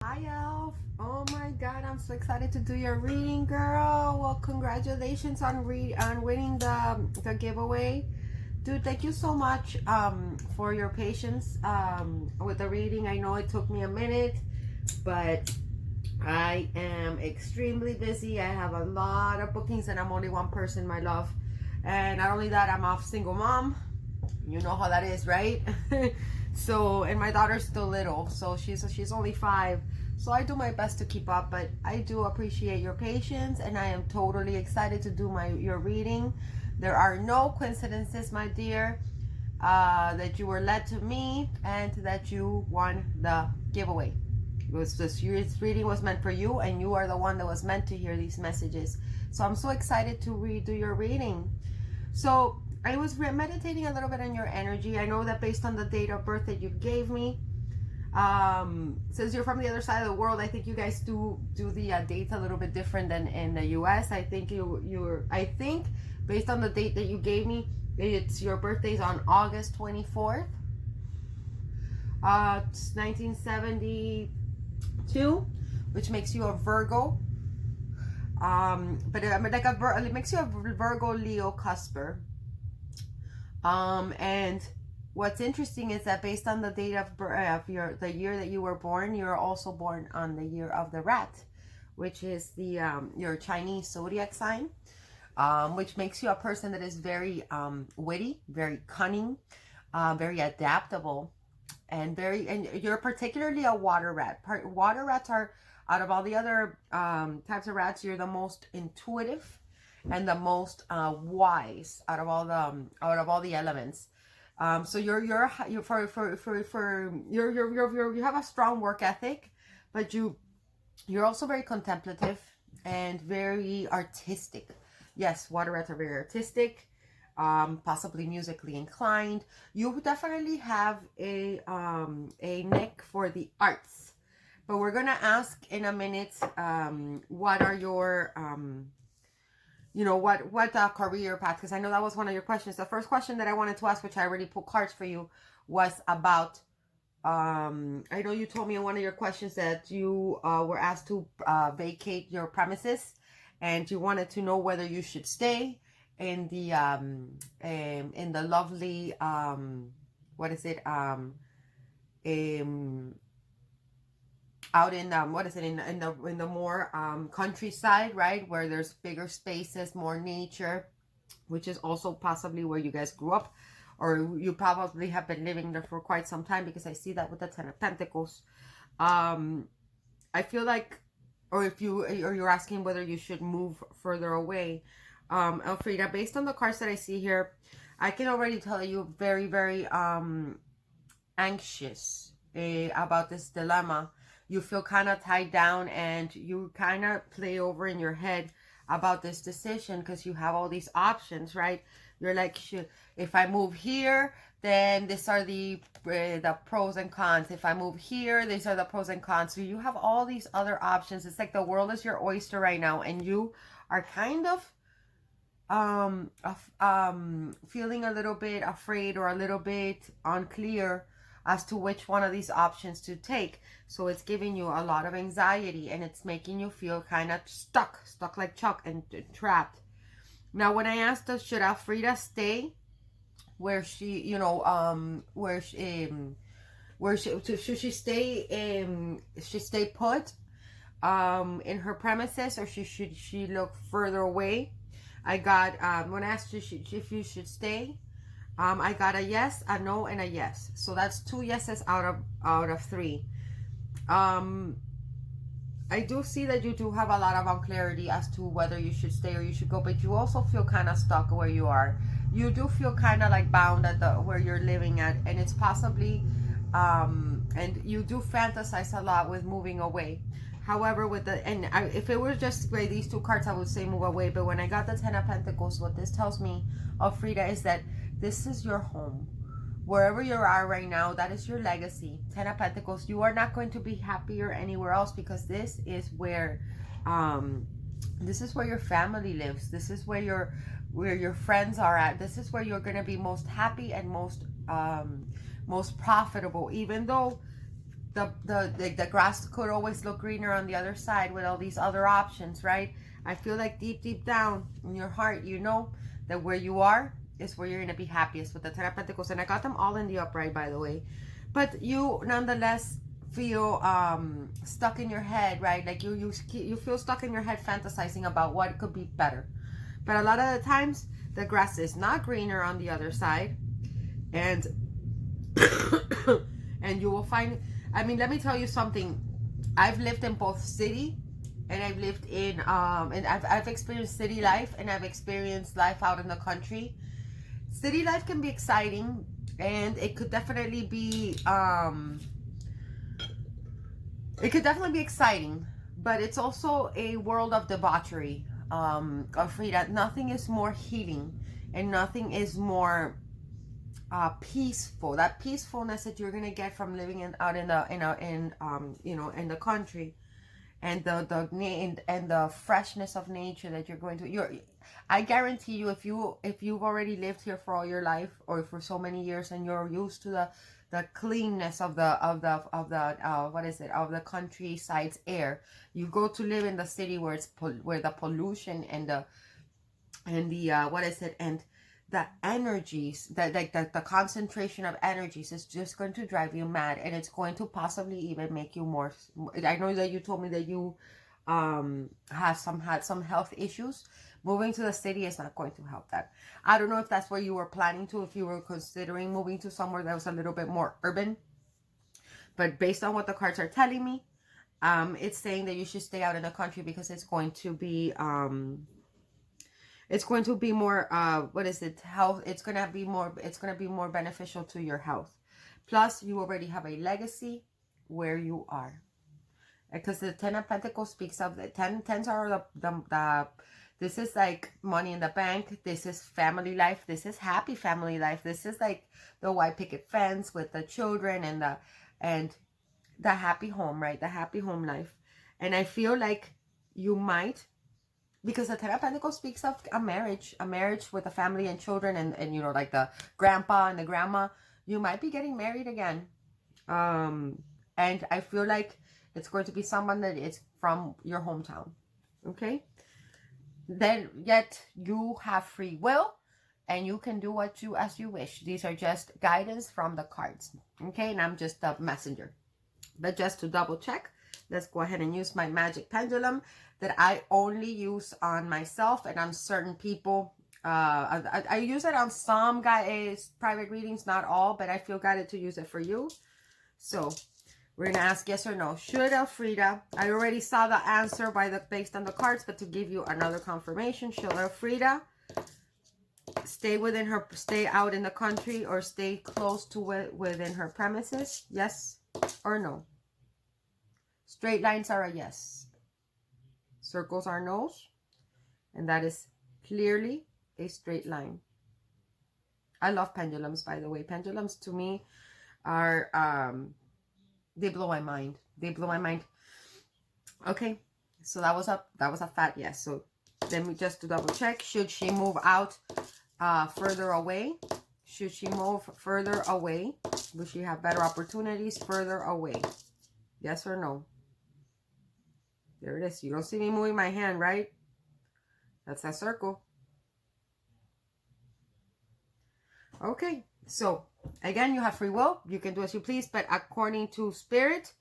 Hi, Elf. Oh my God, I'm so excited to do your reading, girl. Well, congratulations on winning the giveaway, dude. Thank you so much for your patience with the reading. I know it took me a minute, but I am extremely busy. I have a lot of bookings, and I'm only one person, my love. And not only that, I'm a single mom. You know how that is, right? So, and my daughter's still little, so she's only 5. So I do my best to keep up, but I do appreciate your patience, and I am totally excited to do your reading. There are no coincidences, my dear, that you were led to me and that you won the giveaway. This reading was meant for you, and you are the one that was meant to hear these messages. So I'm so excited to redo your reading. So I was meditating a little bit on your energy. I know that based on the date of birth that you gave me, since you're from the other side of the world, I think you guys do the dates a little bit different than in the U.S. I think I think based on the date that you gave me, it's your birthday's on August 24th, 1972, which makes you a Virgo. But it makes you a Virgo Leo cusper. And what's interesting is that based on the date of the year that you were born, you're also born on the year of the rat, which is your Chinese zodiac sign, which makes you a person that is very witty, very cunning, very adaptable, and you're particularly a water rat. Water rats are, out of all the other types of rats, you're the most intuitive and the most wise out of all the elements. So you have a strong work ethic, but you're also very contemplative and very artistic. Yes, water rats are very artistic, possibly musically inclined. You definitely have a knack for the arts. But we're gonna ask in a minute, what are your what career path? Because I know that was one of your questions. The first question that I wanted to ask, which I already put cards for you, was about. I know you told me in one of your questions that you were asked to vacate your premises, and you wanted to know whether you should stay in the lovely what is it out in what is it in the more countryside, right, where there's bigger spaces, more nature, which is also possibly where you guys grew up, or you probably have been living there for quite some time, because I see that with the Ten of Pentacles. I feel like, or you're asking whether you should move further away, Elfrida, based on the cards that I see here, I can already tell you very, very anxious about this dilemma. You feel kind of tied down, and you kind of play over in your head about this decision, because you have all these options, you're like, if I move here, then these are the pros and cons. If I move here, these are the pros and cons. So you have all these other options. It's like the world is your oyster right now, and you are kind of feeling a little bit afraid, or a little bit unclear as to which one of these options to take. So it's giving you a lot of anxiety, and it's making you feel kind of stuck like Chuck, and trapped. Now, when I asked her, should Elfrida stay where she, should she stay put in her premises, or should she look further away? I got, when I asked you if you should stay, I got a yes, a no, and a yes. So that's 2 yeses out of 3. I do see that you do have a lot of unclarity as to whether you should stay or you should go, but you also feel kind of stuck where you are. You do feel kind of like bound at where you're living at, and it's possibly, and you do fantasize a lot with moving away. However, if it were just by these 2 cards, I would say move away. But when I got the Ten of Pentacles, what this tells me, Frida, is that this is your home. Wherever you are right now, that is your legacy. Ten of Pentacles. You are not going to be happier anywhere else, because this is where your family lives. This is where your friends are at. This is where you're going to be most happy and most profitable. Even though the grass could always look greener on the other side with all these other options, right? I feel like deep down in your heart, you know that where you are is where you're going to be happiest with the Ten of Pentacles. And I got them all in the upright, by the way. But you nonetheless feel stuck in your head, right? Like you feel stuck in your head fantasizing about what could be better. But a lot of the times the grass is not greener on the other side. And and you will find, I mean, let me tell you something. I've lived in both city and I've lived in and I've experienced city life and I've experienced life out in the country. City life can be exciting and it could definitely be exciting, but it's also a world of debauchery. Frida, nothing is more healing and nothing is more peaceful. That peacefulness that you're gonna get from living out in the country, and the freshness of nature that you're going to. I guarantee you, if you've already lived here for all your life or for so many years, and you're used to the cleanness of the countryside's air, you go to live in the city where where the pollution and the the energies, the concentration of energies is just going to drive you mad, and it's going to possibly even make you more. I know that you told me that you had some health issues. Moving to the city is not going to help that. I don't know if that's where you were planning to, if you were considering moving to somewhere that was a little bit more urban, but based on what the cards are telling me, it's saying that you should stay out in the country because it's going to be more health. It's going to be more beneficial to your health. Plus, you already have a legacy where you are, because the Ten of Pentacles speaks of the tens are the this is like money in the bank. This is family life. This is happy family life. This is like the white picket fence with the children and the happy home, right? The happy home life. And I feel like you might, because the Ten of Pentacles speaks of a marriage with a family and children, and like the grandpa and the grandma, you might be getting married again. And I feel like it's going to be someone that is from your hometown. Okay? Then yet you have free will and you can do as you wish. These are just guidance from the cards. Okay? And I'm just the messenger. But just to double check, let's go ahead and use my magic pendulum that I only use on myself and on certain people. I use it on some guys' private readings, not all, but I feel guided to use it for you. So we're going to ask yes or no. Should Elfrida, I already saw the answer based on the cards, but to give you another confirmation, should Elfrida stay out in the country or stay close to within her premises? Yes or no? Straight lines are a yes. Circles are no's. And that is clearly a straight line. I love pendulums, by the way. Pendulums to me are, they blow my mind. They blow my mind. Okay. So that was a fat yes. So let me just to double check. Should she move out further away? Should she move further away? Will she have better opportunities further away? Yes or no? There it is. You don't see me moving my hand, right? That's that circle. Okay. So, again, you have free will. You can do as you please. But according to Spirit,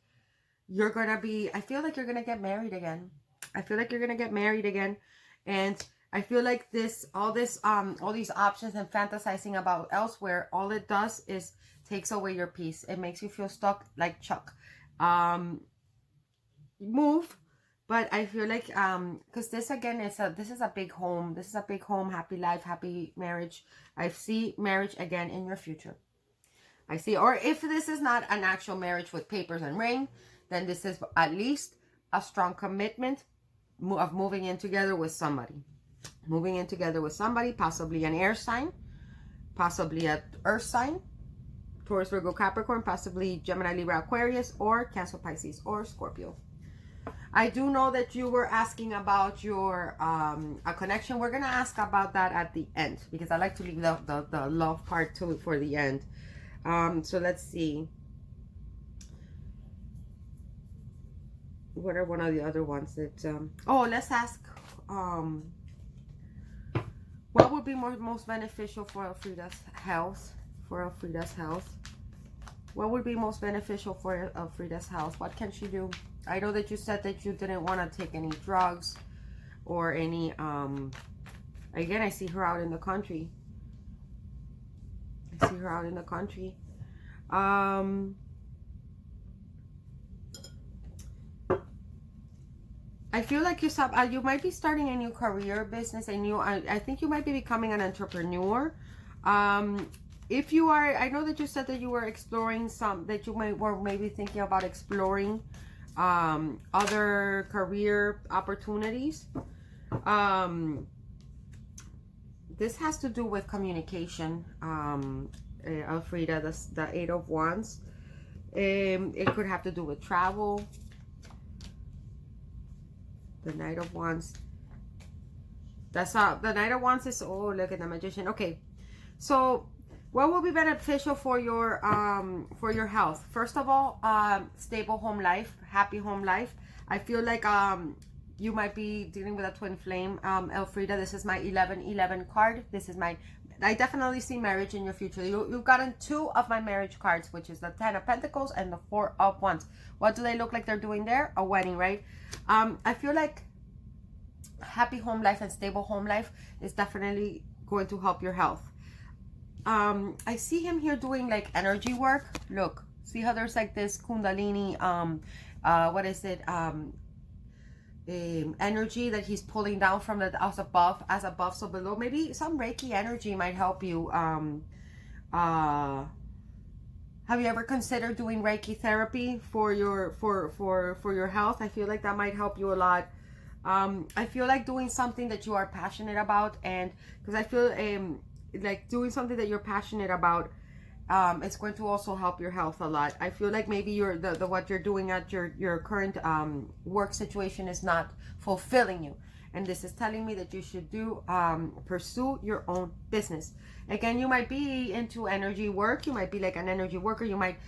you're going to be... I feel like you're going to get married again. I feel like you're going to get married again. And I feel like all these options and fantasizing about elsewhere, all it does is takes away your peace. It makes you feel stuck like Chuck. Move. But I feel like, because this again, this is a big home. This is a big home, happy life, happy marriage. I see marriage again in your future. I see, or if this is not an actual marriage with papers and ring, then this is at least a strong commitment of moving in together with somebody. Moving in together with somebody, possibly an air sign, possibly an earth sign, Taurus, Virgo, Capricorn, possibly Gemini, Libra, Aquarius, or Cancer, Pisces, or Scorpio. I do know that you were asking about your a connection. We're going to ask about that at the end because I like to leave the love part for the end. So let's see. what are one of the other ones that oh, let's ask what would be most beneficial for Elfrida's health? What would be most beneficial for Elfrida's health? What can she do? I know that you said that you didn't want to take any drugs or any again, I see her out in the country. I feel like you might be starting a new career, business, I think you might be becoming an entrepreneur. If you are, I know that you said that you were exploring that you were maybe thinking about exploring other career opportunities. This has to do with communication, Elfrida, the Eight of Wands. It could have to do with travel. The Knight of Wands. That's the Knight of Wands is, oh, look at the Magician. Okay, so what will be beneficial for your health? First of all, stable home life, happy home life. I feel like you might be dealing with a twin flame, Elfrida. This is my 1111 card. I definitely see marriage in your future. You've gotten 2 of my marriage cards, which is the 10 of Pentacles and the 4 of Wands. What do they look like they're doing there? A wedding, right? I feel like happy home life and stable home life is definitely going to help your health. I see him here doing like energy work. Look, see how there's like this Kundalini, what is it? Energy that he's pulling down from the as above so below. Maybe some Reiki energy might help you. Have you ever considered doing Reiki therapy for your health? I feel like that might help you a lot. I feel like doing something that you are passionate about, and because I feel like doing something that you're passionate about, it's going to also help your health a lot. I feel like maybe what you're doing at your current work situation is not fulfilling you, and this is telling me that you should pursue your own business. Again, you might be into energy work. You might be like an energy worker. You might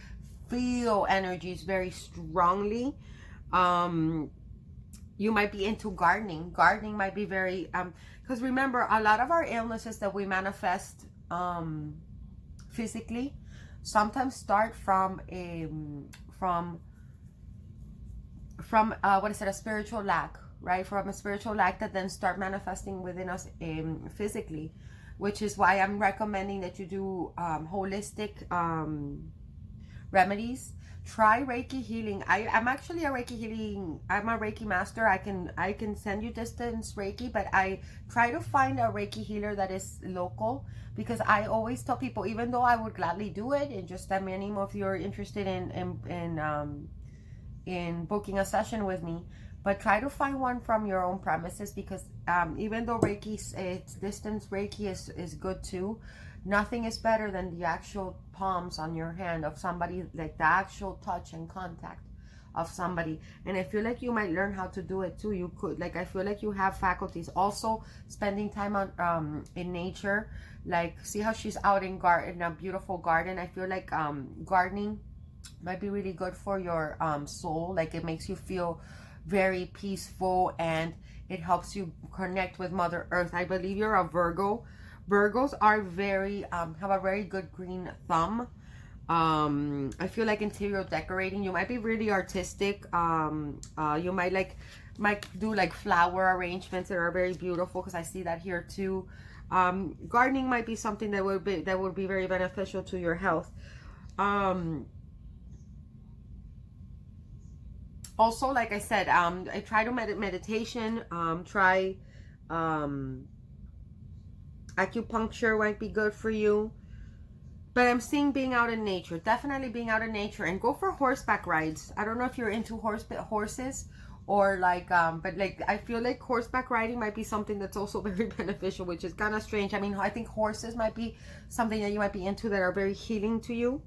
feel energies very strongly. You might be into gardening. Gardening might be very because remember, a lot of our illnesses that we manifest physically sometimes start from what is it, a spiritual lack, right? From a spiritual lack that then start manifesting within us physically, which is why I'm recommending that you do holistic remedies. Try Reiki healing. I'm actually a Reiki healing. I'm a Reiki master. I can send you distance Reiki, but I try to find a Reiki healer that is local, because I always tell people, even though I would gladly do it, and just let me know if you're interested in booking a session with me, but try to find one from your own premises, because even though it's distance Reiki is good too, nothing is better than the actual palms on your hand of somebody, like the actual touch and contact of somebody. And I feel like you might learn how to do it too. You could, like, I feel like you have faculties. Also, spending time on in nature, like, see how she's out in a beautiful garden. I feel like gardening might be really good for your soul. Like, it makes you feel very peaceful, and it helps you connect with Mother Earth. I believe you're a Virgo. Virgos are have a very good green thumb. I feel like interior decorating, you might be really artistic. You might do like flower arrangements that are very beautiful, because I see that here too. Gardening might be something that would be very beneficial to your health. Also, like I said, I try to meditation. Try acupuncture might be good for you. But I'm seeing being out in nature. Definitely being out in nature, and go for horseback rides. I don't know if you're into horses or like, but like, I feel like horseback riding might be something that's also very beneficial, which is kind of strange. I mean, I think horses might be something that you might be into, that are very healing to you.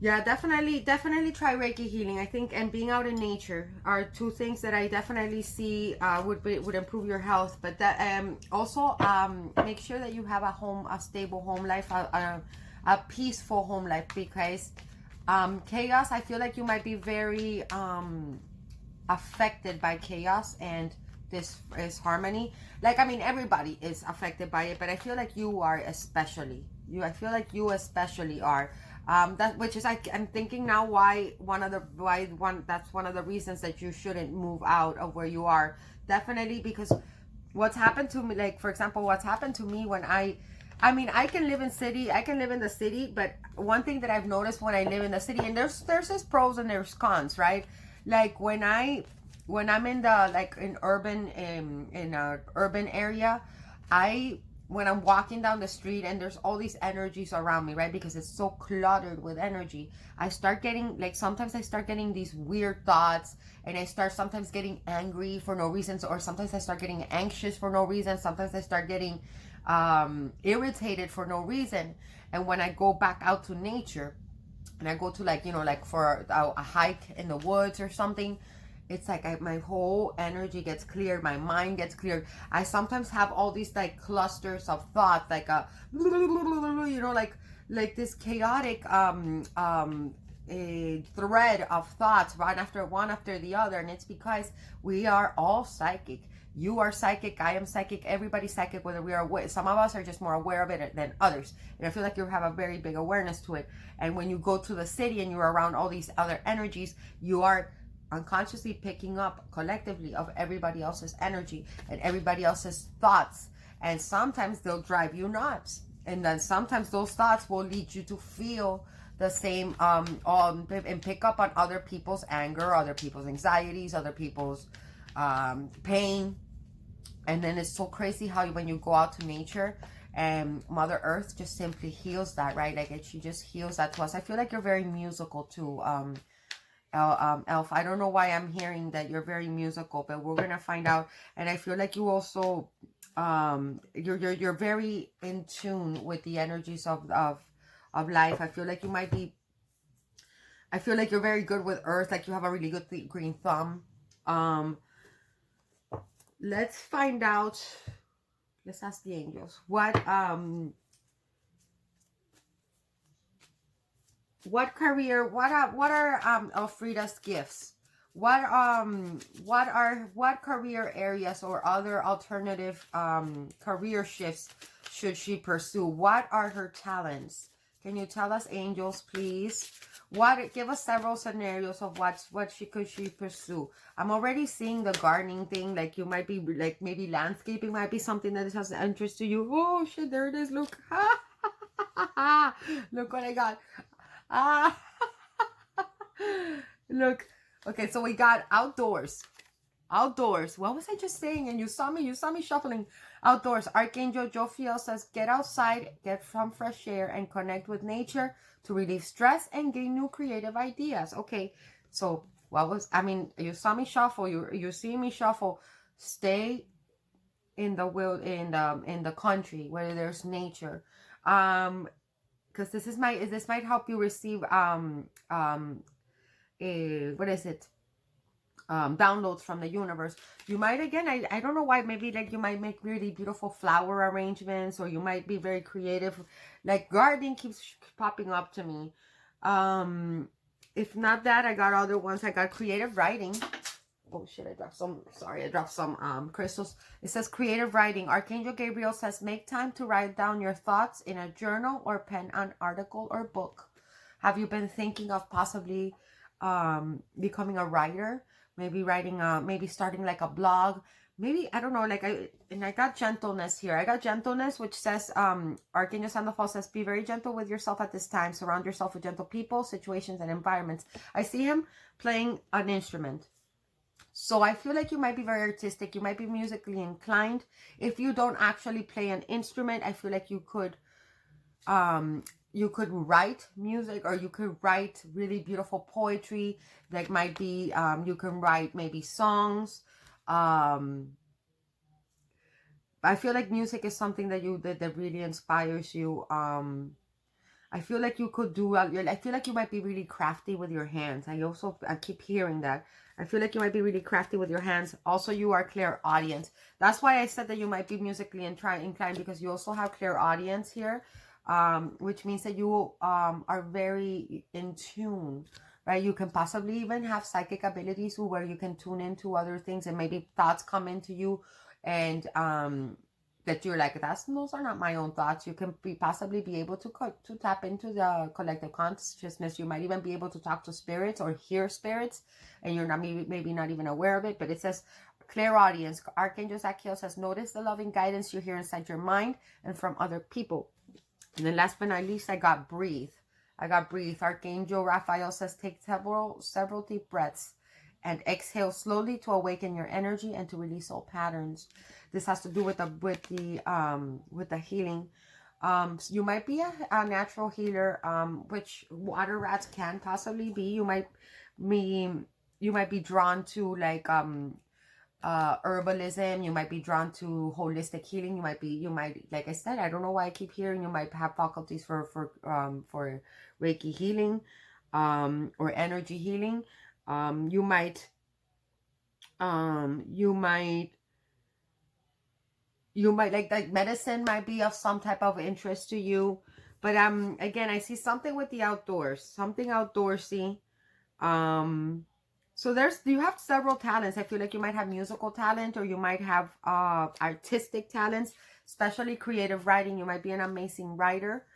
Yeah, definitely try Reiki healing, I think, and being out in nature are 2 things that I definitely see would improve your health. But that also make sure that you have a stable home life, a peaceful home life, because chaos, I feel like you might be very affected by chaos and this is harmony. Like, I mean, everybody is affected by it, but I feel like you are especially. I feel like you especially are. That which is, I'm thinking now why that's one of the reasons that you shouldn't move out of where you are. Definitely, because what's happened to me, like for example, what's happened to me when I mean, I can live in the city, but one thing that I've noticed when I live in the city, and there's its pros and there's cons, right? Like when I'm in the like in urban in a urban area, when I'm walking down the street and there's all these energies around me, right? Because it's so cluttered with energy, I start getting like, sometimes I start getting these weird thoughts, and I start sometimes getting angry for no reasons, or sometimes I start getting anxious for no reason. Sometimes I start getting irritated for no reason. And when I go back out to nature, and I go to like, like for a hike in the woods or something, it's like my whole energy gets cleared, my mind gets cleared. I sometimes have all these like clusters of thoughts, like like this chaotic a thread of thoughts, one after the other. And it's because we are all psychic. You are psychic, I am psychic, everybody's psychic, whether we are aware. Some of us are just more aware of it than others. And I feel like you have a very big awareness to it. And when you go to the city and you're around all these other energies, you are unconsciously picking up collectively of everybody else's energy and everybody else's thoughts. And sometimes they'll drive you nuts. And then sometimes those thoughts will lead you to feel the same and pick up on other people's anger, other people's anxieties, other people's pain. And then it's so crazy how when you go out to nature and Mother Earth just simply heals that, right? Like she just heals that to us. I feel like you're very musical too, Elf. I don't know why I'm hearing that you're very musical, but we're gonna find out. And I feel like you also you're very in tune with the energies of life. I feel like you might be. I feel like you're very good with Earth. Like you have a really good green thumb. Let's find out. Let's ask the angels. What career, what are Elfrida's gifts? What career areas or other alternative career shifts should she pursue? What are her talents? Can you tell us, angels, please? Give us several scenarios of what she could pursue. I'm already seeing the gardening thing. Like you might be like, maybe landscaping might be something that has interest to you. Oh shit, there it is. Look. Look what I got. Look. Okay, so we got outdoors. What was I just saying? And you saw me shuffling. Outdoors. Archangel Jophiel says, get outside, get some fresh air, and connect with nature to relieve stress and gain new creative ideas. Okay, so you saw me shuffle. You see me shuffle. Stay in the country where there's nature. Because this might help you receive downloads from the universe. You might, again, I don't know why, maybe like you might make really beautiful flower arrangements, or you might be very creative. Like gardening keeps popping up to me. If not that, I got other ones. I got creative writing. Oh shit, I dropped some crystals. It says creative writing. Archangel Gabriel says, make time to write down your thoughts in a journal or pen an article or book. Have you been thinking of possibly becoming a writer? Maybe writing maybe starting like a blog. Maybe, I don't know, like I got gentleness here. I got gentleness, which says Archangel Sandalphon says, be very gentle with yourself at this time. Surround yourself with gentle people, situations, and environments. I see him playing an instrument. So I feel like you might be very artistic. You might be musically inclined. If you don't actually play an instrument, I feel like you could write music, or you could write really beautiful poetry. That might be, you can write maybe songs. I feel like music is something that really inspires you. I feel like you could do, I feel like you might be really crafty with your hands. I keep hearing that. I feel like you might be really crafty with your hands. Also, you are clairaudient. That's why I said that you might be musically inclined, because you also have clairaudience here. which means that you are very in tune, right? You can possibly even have psychic abilities where you can tune into other things, and maybe thoughts come into you, and that you're like, those are not my own thoughts. You can possibly be able to tap into the collective consciousness. You might even be able to talk to spirits or hear spirits, and you're not maybe not even aware of it. But it says clairaudience. Archangel Zachiel says, notice the loving guidance you hear inside your mind and from other people. And then last but not least, I got breathe. Archangel Raphael says, take several deep breaths and exhale slowly to awaken your energy and to release all patterns. This has to do with the healing. So you might be a natural healer, which water rats can possibly be. You might be drawn to like herbalism. You might be drawn to holistic healing. You might, like I said, I don't know why I keep hearing you might have faculties for Reiki healing, or energy healing. You might like medicine might be of some type of interest to you. But again, I see something with the outdoors, something outdoorsy. So you have several talents. I feel like you might have musical talent, or you might have artistic talents, especially creative writing. You might be an amazing writer.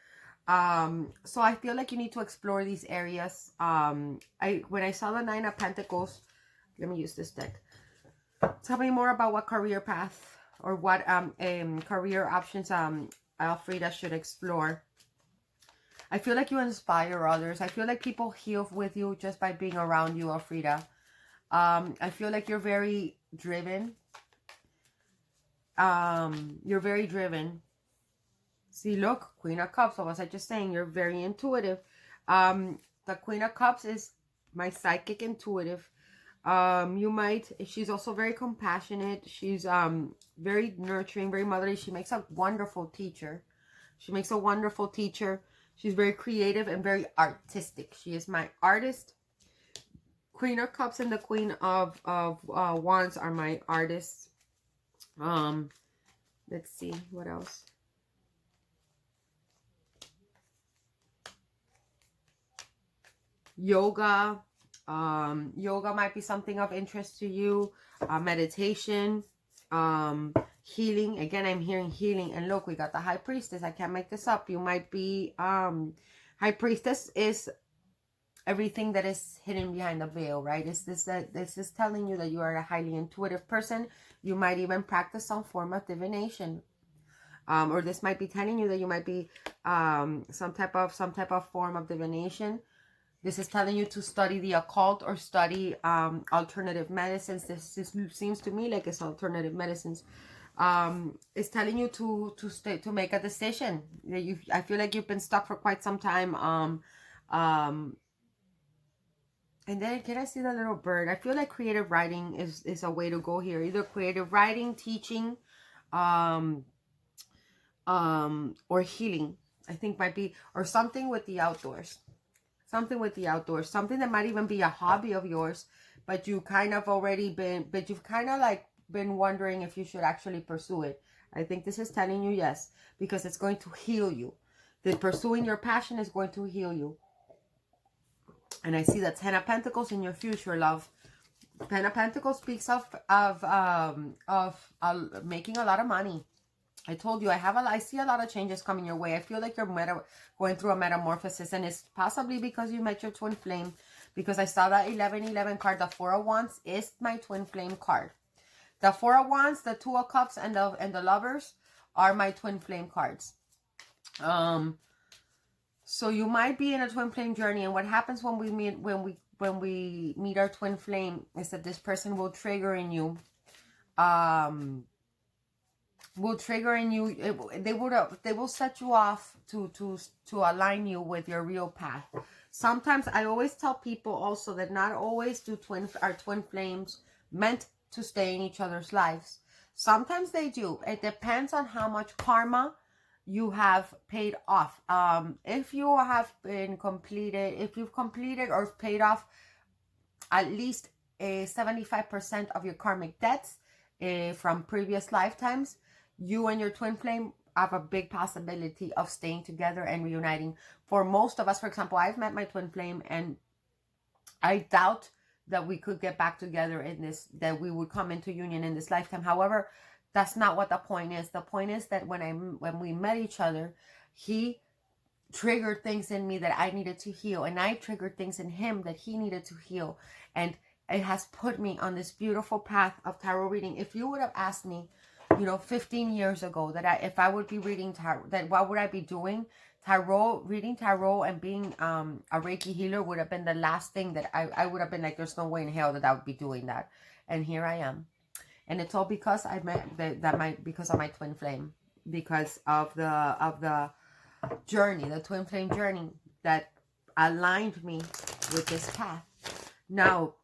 So I feel like you need to explore these areas. When I saw the Nine of Pentacles, let me use this deck. Tell me more about what career path or what career options Elfrida should explore. I feel like you inspire others. I feel like people heal with you just by being around you, Elfrida. I feel like you're very driven. You're very driven. See, look, Queen of Cups. What was I just saying? You're very intuitive. The Queen of Cups is my psychic intuitive. She's also very compassionate. She's very nurturing, very motherly. She makes a wonderful teacher. She's very creative and very artistic. She is my artist. Queen of Cups and the Queen of Wands are my artists. Let's see what else. Yoga. Yoga might be something of interest to you. Meditation. Healing. Again, I'm hearing healing. And look, we got the High Priestess. I can't make this up. You might be High Priestess is everything that is hidden behind the veil, right? This is telling you that you are a highly intuitive person. You might even practice some form of divination. Or this might be telling you that you might be some type of form of divination. This is telling you to study the occult or study alternative medicines. This seems to me like it's alternative medicines. It's telling you to make a decision. I feel like you've been stuck for quite some time. And then can I see the little bird? I feel like creative writing is a way to go here. Either creative writing, teaching, or healing. I think might be, or something with the outdoors. Something that might even be a hobby of yours, but you've kind of been wondering if you should actually pursue it. I think this is telling you yes, because it's going to heal you. The pursuing your passion is going to heal you. And I see the Ten of Pentacles in your future, love. Ten of Pentacles speaks of making a lot of money. I told you, I see a lot of changes coming your way. I feel like you're going through a metamorphosis, and it's possibly because you met your twin flame, because I saw that 1111 card. The Four of Wands is my twin flame card. The Four of Wands, the Two of Cups, and the Lovers are my twin flame cards. So you might be in a twin flame journey, and what happens when we meet our twin flame is that this person will trigger in you. They will set you off to align you with your real path. Sometimes I always tell people also that not always are twin flames meant to stay in each other's lives. Sometimes they do. It depends on how much karma you have paid off. If you've completed or paid off at least 75% of your karmic debts from previous lifetimes, you and your twin flame have a big possibility of staying together and reuniting. For most of us, for example, I've met my twin flame, and I doubt that we could get back together in this, that we would come into union in this lifetime. However, that's not what the point is. The point is that when we met each other, he triggered things in me that I needed to heal, and I triggered things in him that he needed to heal, and it has put me on this beautiful path of tarot reading. If you would have asked me, 15 years ago that if I would be reading tarot, that what would I be doing? Reading tarot and being a Reiki healer would have been the last thing that I would have been like, there's no way in hell that I would be doing that. And here I am. And it's all because I met because of my twin flame, because of the journey, the twin flame journey that aligned me with this path. Now,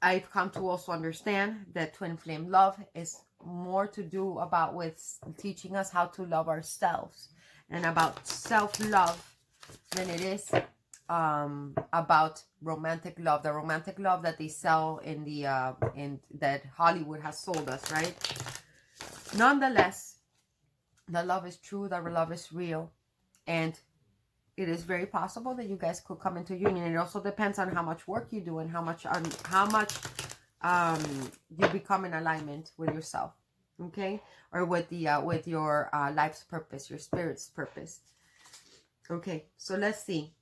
I've come to also understand that twin flame love is more to do about with teaching us how to love ourselves and about self-love than it is about romantic love, the romantic love that they sell in the in that Hollywood has sold us, right? Nonetheless, the love is true, the love is real, and it is very possible that you guys could come into union. It also depends on how much work you do and how much you become in alignment with yourself, okay, or with the with your life's purpose, your spirit's purpose. Okay, so let's see.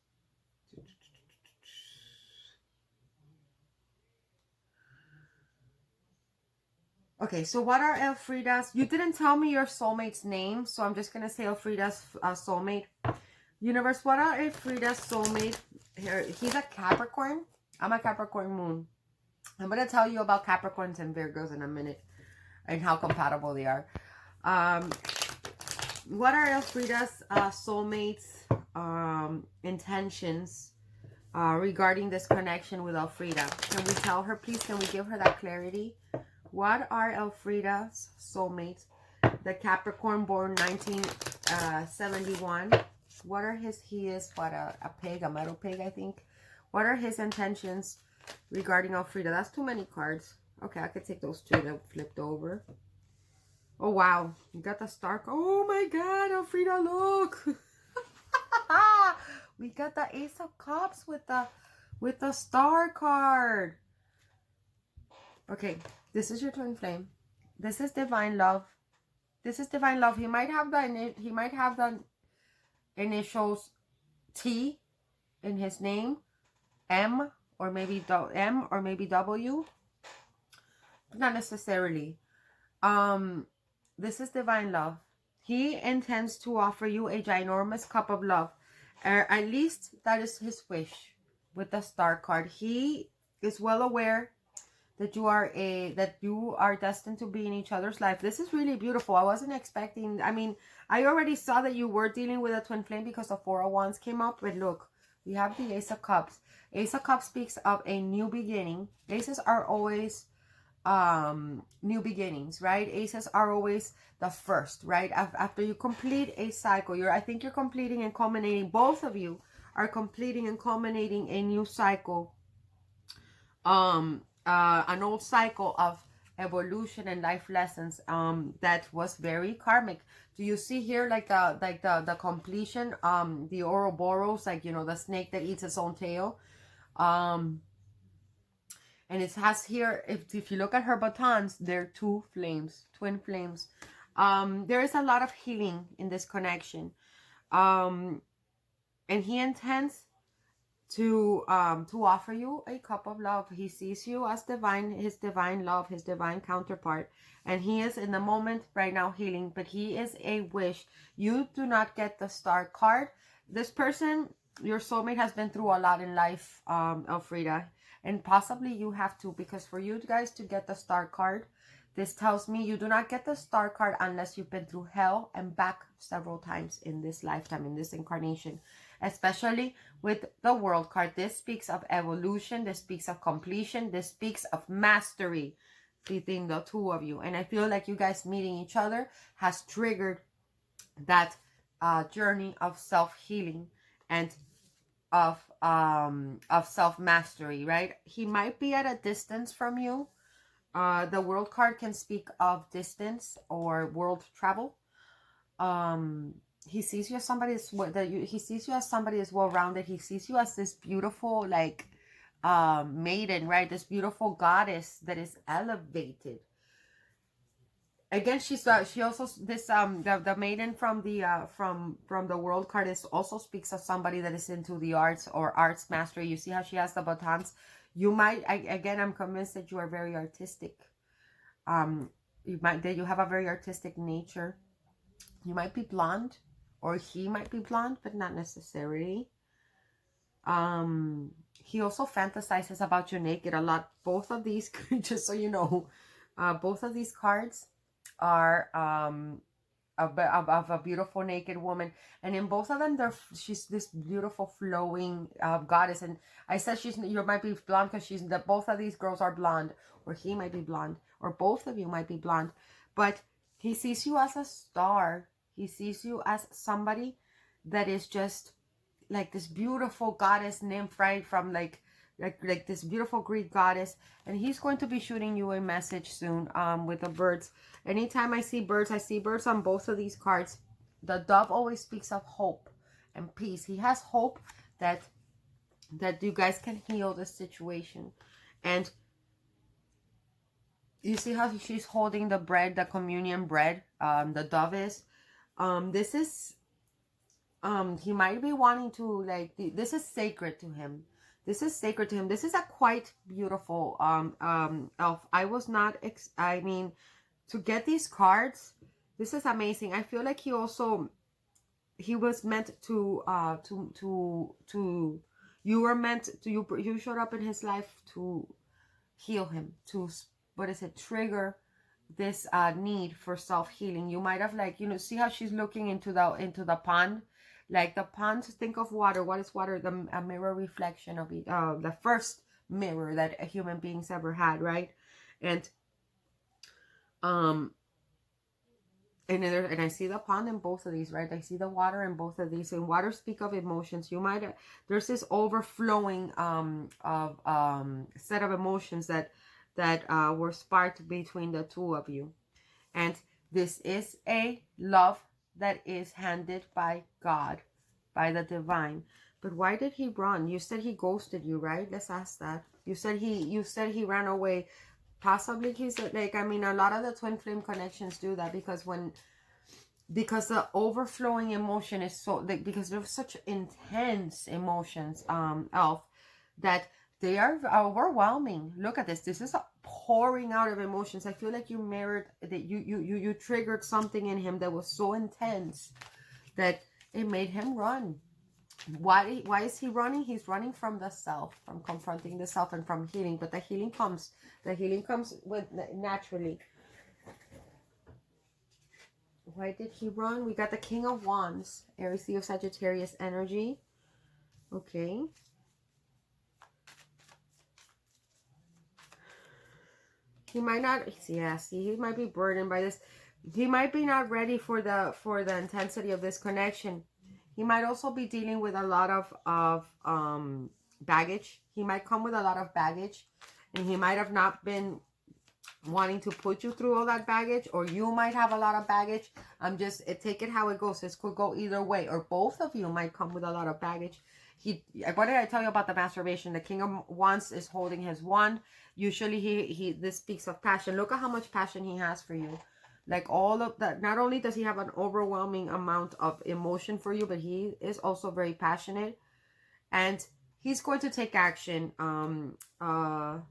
Okay, so what are Elfrida's? You didn't tell me your soulmate's name, so I'm just gonna say Elfrida's soulmate. Universe, what are Elfrida's soulmate? Here, he's a Capricorn. I'm a Capricorn moon. I'm gonna tell you about Capricorns and Virgos in a minute and how compatible they are. What are Elfrida's soulmate's intentions regarding this connection with Elfrida? Can we tell her, please? Can we give her that clarity? What are Elfrida's soulmates? The Capricorn born 1971. What are he is what, a pig, a metal pig, I think. What are his intentions regarding Elfrida? That's too many cards. Okay, I could take those two that flipped over. Oh, wow. You got the star. Oh, my God, Elfrida, look. We got the Ace of Cups with the star card. Okay, this is your twin flame. This is divine love. This is divine love. He might have the initials T in his name, M or maybe W. Not necessarily. This is divine love. He intends to offer you a ginormous cup of love. At least that is his wish with the star card. He is well aware that you are destined to be in each other's life. This is really beautiful. I wasn't expecting, I mean, I already saw that you were dealing with a twin flame because the Four of Wands came up, but look, we have the Ace of Cups. Ace of Cups speaks of a new beginning. Aces are always new beginnings, right? Aces are always the first, right? After you complete a cycle, I think you're completing and culminating, both of you are completing and culminating a new cycle, an old cycle of evolution and life lessons that was very karmic. Do you see here like the completion, the Ouroboros, like, you know, the snake that eats its own tail, and it has here, if you look at her batons, they're two flames, twin flames. There is a lot of healing in this connection, and he intends to offer you a cup of love. He sees you as divine, his divine love, his divine counterpart, and he is in the moment right now healing, but he is a wish. You do not get the star card. This person, your soulmate, has been through a lot in life, Elfrida, and possibly you have to, because for you guys to get the star card, this tells me you do not get the star card unless you've been through hell and back several times in this lifetime, in this incarnation. Especially with the World card. This speaks of evolution. This speaks of completion. This speaks of mastery between the two of you. And I feel like you guys meeting each other has triggered that journey of self-healing and of self-mastery, right? He might be at a distance from you. The World card can speak of distance or world travel. he sees you as somebody he sees you as somebody as well-rounded. He sees you as this beautiful, like, maiden, right? This beautiful goddess that is elevated. Again, she also, this the maiden from the from the world card is also speaks of somebody that is into the arts or arts mastery. You see how she has the batons. You might, again, I'm convinced that you are very artistic. That you have a very artistic nature. You might be blonde, or he might be blonde, but not necessarily. He also fantasizes about you naked a lot. Both of these, just so you know, both of these cards are of a beautiful naked woman, and in both of them, she's this beautiful flowing goddess. And I said you might be blonde because both of these girls are blonde, or he might be blonde, or both of you might be blonde. But he sees you as a star. He sees you as somebody that is just like this beautiful goddess nymph, right? From like this beautiful Greek goddess. And he's going to be shooting you a message soon with the birds. Anytime I see birds on both of these cards. The dove always speaks of hope and peace. He has hope that you guys can heal this situation. And you see how she's holding the bread, the communion bread, the dove is. This is, he might be wanting to, like, this is sacred to him. This is sacred to him. This is a quite beautiful elf. I was not, I mean, to get these cards, this is amazing. I feel like he was meant to, you were meant to, you showed up in his life to heal him, to, trigger this need for self-healing. You might have, like, see how she's looking into the pond, like the pond. Think of water. What is water? A mirror reflection of it, the first mirror that a human beings ever had, right? And and I see the pond in both of these, right? I see the water in both of these. And water speak of emotions. You might, there's this overflowing of set of emotions that were sparked between the two of you. And this is a love that is handed by God, by the divine. But why did he run? You said he ghosted you, right? Let's ask that. You said he ran away. Possibly he's like, I mean, a lot of the twin flame connections do that, because the overflowing emotion is so, like, because there's such intense emotions, elf, that they are overwhelming. Look at this. This is a pouring out of emotions. I feel like you mirrored that, you triggered something in him that was so intense that it made him run. Why is he running? He's running from the self, from confronting the self, and from healing. But the healing comes with naturally. Why did he run? We got the King of Wands, Aries, Leo, Sagittarius energy. Okay. He might not, he might be burdened by this. He might be not ready for the intensity of this connection. He might also be dealing with a lot of baggage. He might come with a lot of baggage, and he might have not been wanting to put you through all that baggage, or you might have a lot of baggage. Take it how it goes. This could go either way, or both of you might come with a lot of baggage. What did I tell you about the masturbation? The King of Wands is holding his wand. Usually this speaks of passion. Look at how much passion he has for you. Like, all of that, not only does he have an overwhelming amount of emotion for you, but he is also very passionate, and he's going to take action. Elf,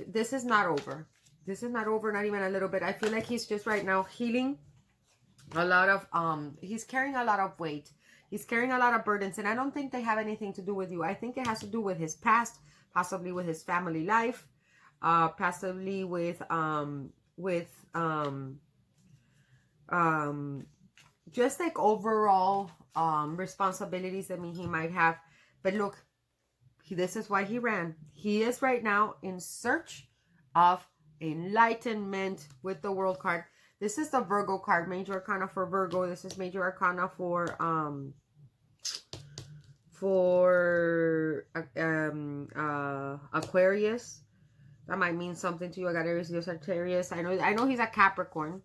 this is not over. This is not over, not even a little bit. I feel like he's just right now healing a lot of, he's carrying a lot of weight. He's carrying a lot of burdens, and I don't think they have anything to do with you. I think it has to do with his past, possibly with his family life, possibly with just like overall responsibilities that he might have. But look, this is why he ran. He is right now in search of enlightenment with the World card. This is the Virgo card, Major Arcana for Virgo. This is Major Arcana for Aquarius. That might mean something to you. I got Aries, Leo, Sagittarius. I know he's a Capricorn.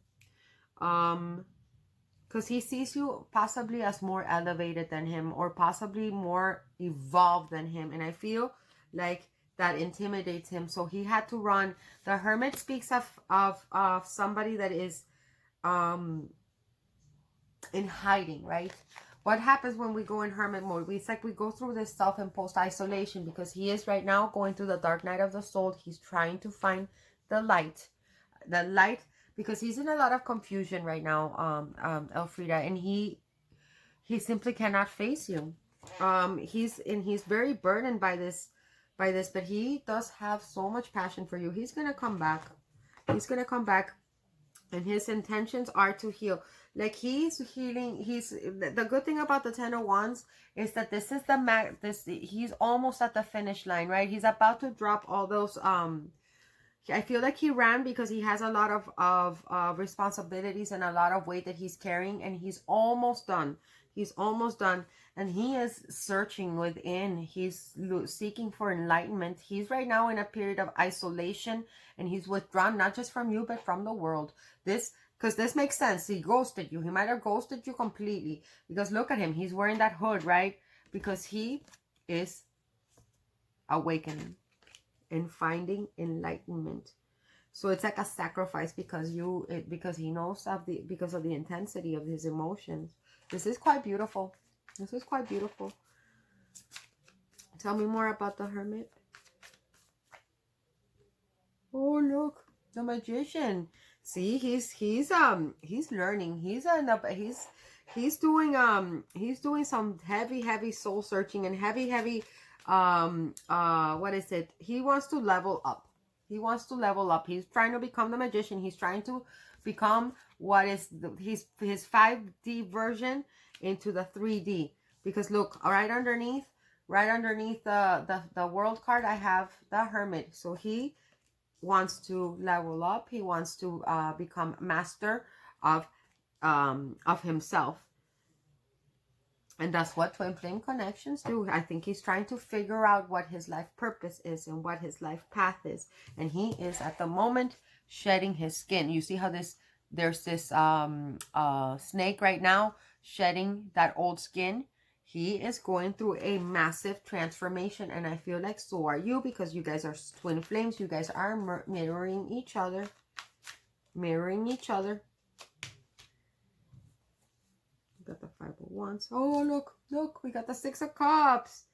Because he sees you possibly as more elevated than him, or possibly more evolved than him, and I feel like that intimidates him, so he had to run. The Hermit speaks of somebody that is in hiding, right? What happens when we go in hermit mode? It's like we go through this self-imposed isolation, because he is right now going through the dark night of the soul. He's trying to find the light, because he's in a lot of confusion right now, Elfrida, and he simply cannot face you. He's very burdened by this, but he does have so much passion for you. He's gonna come back. He's gonna come back, and his intentions are to heal. Like, he's healing. The good thing about the Ten of Wands is that this is he's almost at the finish line, right? He's about to drop all those I feel like he ran because he has a lot of responsibilities and a lot of weight that he's carrying, and he's almost done. He's almost done, and he is searching within. He's seeking for enlightenment. He's right now in a period of isolation, and he's withdrawn, not just from you, but from the world. Because this makes sense. He ghosted you. He might have ghosted you completely, because look at him. He's wearing that hood, right? Because he is awakening and finding enlightenment. So it's like a sacrifice, because he knows because of the intensity of his emotions. This is quite beautiful. This is quite beautiful. Tell me more about the Hermit. Oh, look, the Magician. See, he's learning. He's doing some heavy soul searching, and heavy what is it? He wants to level up. He wants to level up. He's trying to become the Magician. He's trying to become what is his 5D version into the 3D. Because look, right underneath the World card, I have the Hermit. So he wants to level up. He wants to become master of himself. And that's what twin flame connections do. I think he's trying to figure out what his life purpose is and what his life path is. And he is at the moment shedding his skin. You see how there's this snake right now shedding that old skin. He is going through a massive transformation, and I feel like so are you, because you guys are twin flames. You guys are mirroring each other. Mirroring each other. We got the 5 of Wands. Oh, look, we got the 6 of Cups.